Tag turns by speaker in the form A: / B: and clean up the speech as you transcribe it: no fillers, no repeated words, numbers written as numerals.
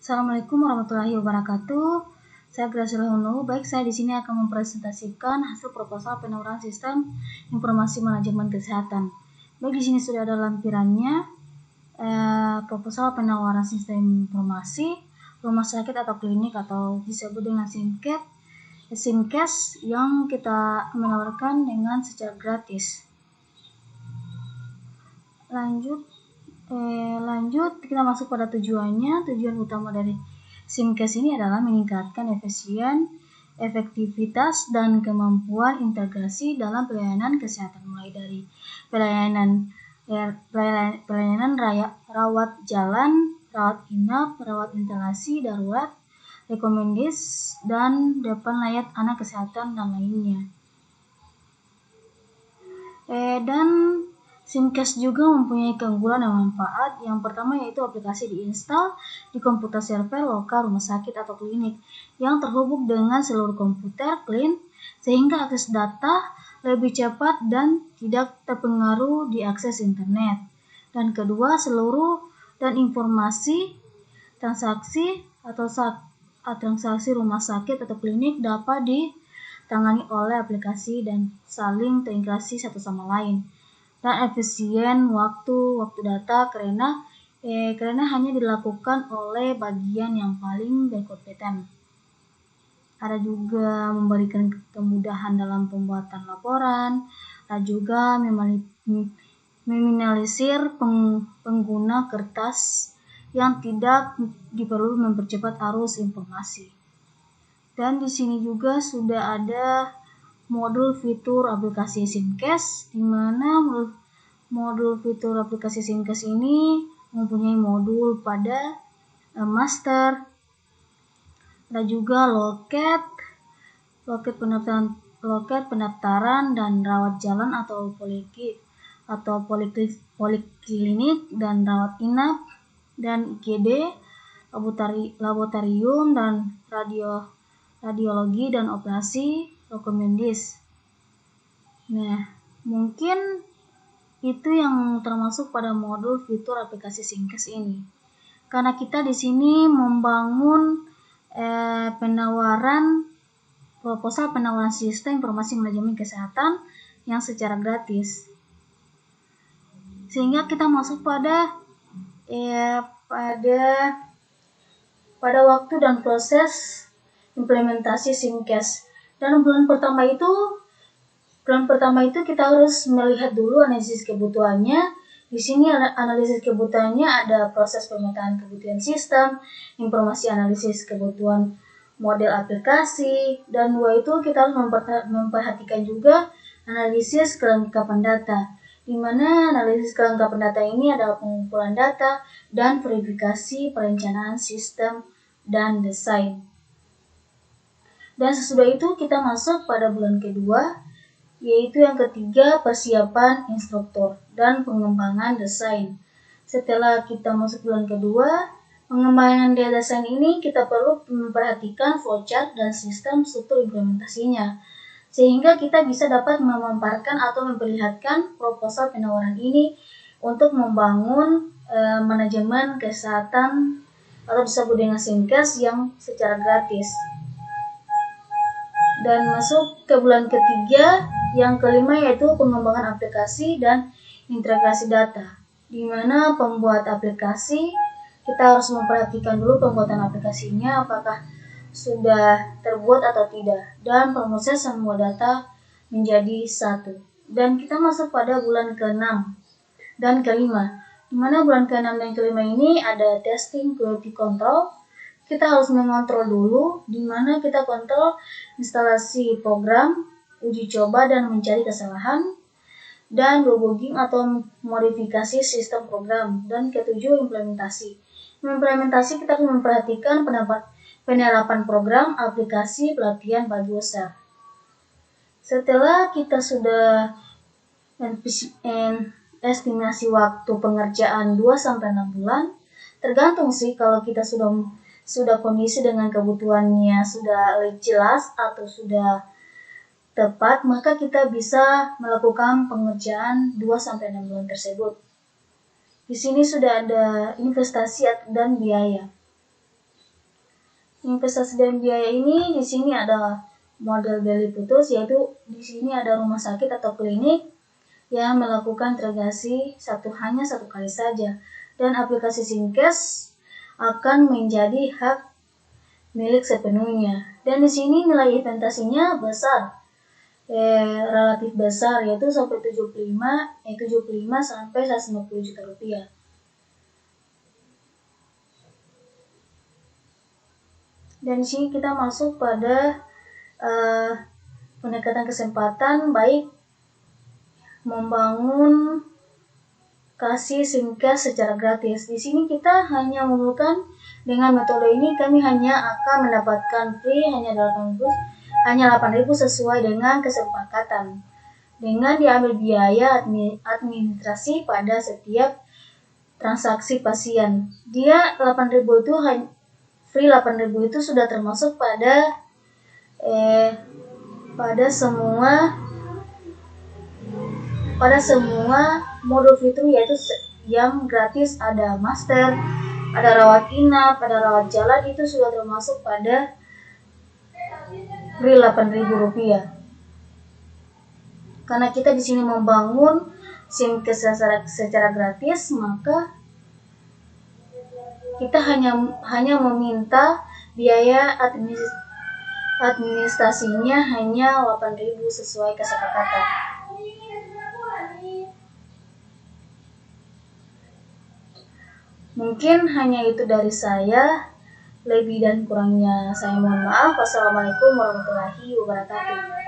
A: Assalamualaikum warahmatullahi wabarakatuh. Saya Graciela Hunu. Baik, saya di sini akan mempresentasikan hasil proposal penawaran sistem informasi manajemen kesehatan. Baik, di sini sudah ada lampirannya. Proposal penawaran sistem informasi rumah sakit atau klinik atau disebut dengan SIMKES yang kita menawarkan dengan secara gratis. Lanjut kita masuk pada tujuannya. Tujuan utama dari SIMKES ini adalah meningkatkan efektivitas dan kemampuan integrasi dalam pelayanan kesehatan, mulai dari pelayanan rawat jalan, rawat inap, rawat instalasi darurat, rekomendis, dan depan layar anak kesehatan dan lainnya. Dan SIMKES juga mempunyai keunggulan dan manfaat. Yang pertama yaitu aplikasi diinstal di komputer server lokal rumah sakit atau klinik yang terhubung dengan seluruh komputer clean, sehingga akses data lebih cepat dan tidak terpengaruh di akses internet. Dan kedua, seluruh dan informasi transaksi rumah sakit atau klinik dapat ditangani oleh aplikasi dan saling terintegrasi satu sama lain. Dan efisien waktu data karena hanya dilakukan oleh bagian yang paling berkompeten. Ada juga memberikan kemudahan dalam pembuatan laporan, ada juga meminimalisir pengguna kertas yang tidak diperlu mempercepat arus informasi. Dan di sini juga sudah ada modul fitur aplikasi SIMKES, di mana modul fitur aplikasi SIMKES ini mempunyai modul pada master, ada juga loket pendaftaran dan rawat jalan atau poliklinik dan rawat inap, dan IGD, laboratorium dan radiologi dan operasi rekomendis. Nah, mungkin itu yang termasuk pada modul fitur aplikasi SIMKES ini. Karena kita di sini membangun proposal penawaran sistem informasi manajemen kesehatan yang secara gratis. Sehingga kita masuk pada waktu dan proses implementasi SIMKES. Dan bulan pertama itu kita harus melihat dulu analisis kebutuhannya. Di sini analisis kebutuhannya ada proses pemetaan kebutuhan sistem, informasi analisis kebutuhan model aplikasi, dan dua itu kita harus memperhatikan juga analisis kelengkapan data, di mana analisis kelengkapan data ini adalah pengumpulan data dan verifikasi perencanaan sistem dan desain. Dan sesudah itu kita masuk pada bulan kedua, yaitu yang ketiga, persiapan instruktur dan pengembangan desain. Setelah kita masuk bulan kedua, pengembangan desain ini kita perlu memperhatikan flowchart dan sistem struktur implementasinya, sehingga kita bisa dapat memaparkan atau memperlihatkan proposal penawaran ini untuk membangun manajemen kesehatan atau disebut dengan SIMKES yang secara gratis. Dan masuk ke bulan ketiga, yang kelima yaitu pengembangan aplikasi dan integrasi data, di mana pembuat aplikasi kita harus memperhatikan dulu pembuatan aplikasinya apakah sudah terbuat atau tidak, dan proses semua data menjadi satu. Dan kita masuk pada bulan ke-6 dan ke-5, di mana bulan ke-6 dan ke-5 ini ada testing quality control. Kita harus mengontrol dulu, di mana kita kontrol instalasi program, uji coba dan mencari kesalahan, dan debugging atau modifikasi sistem program. Dan ketujuh, implementasi. Implementasi kita harus memperhatikan penerapan program, aplikasi, pelatihan bagi user. Setelah kita sudah estimasi waktu pengerjaan 2-6 bulan, tergantung sih kalau kita sudah kondisi dengan kebutuhannya sudah jelas atau sudah tepat, maka kita bisa melakukan pengerjaan 2-6 bulan tersebut. Di sini sudah ada investasi dan biaya. Investasi dan biaya ini di sini ada model beli putus, yaitu di sini ada rumah sakit atau klinik yang melakukan integrasi hanya satu kali saja, dan aplikasi Simkes akan menjadi hak milik sepenuhnya. Dan di sini nilai investasinya besar, relatif besar, yaitu sampai 75 sampai 150 juta rupiah. Dan di sini kita masuk pada pendekatan kesempatan, baik membangun kasih Simkes secara gratis. Di sini kita hanya memerlukan dengan metode ini kami hanya akan mendapatkan free hanya 8.000 sesuai dengan kesepakatan. Dengan diambil biaya administrasi pada setiap transaksi pasien. Dia 8.000 itu free 8.000 itu sudah termasuk pada semua modul fitur, yaitu yang gratis, ada master, ada rawat inap, ada rawat jalan, itu sudah termasuk pada free 8.000 rupiah. Karena kita di sini membangun Simkes secara gratis, maka kita hanya meminta biaya administrasinya hanya 8.000 sesuai kesepakatan. Mungkin hanya itu dari saya. Lebih dan kurangnya saya mohon maaf. Wassalamualaikum warahmatullahi wabarakatuh.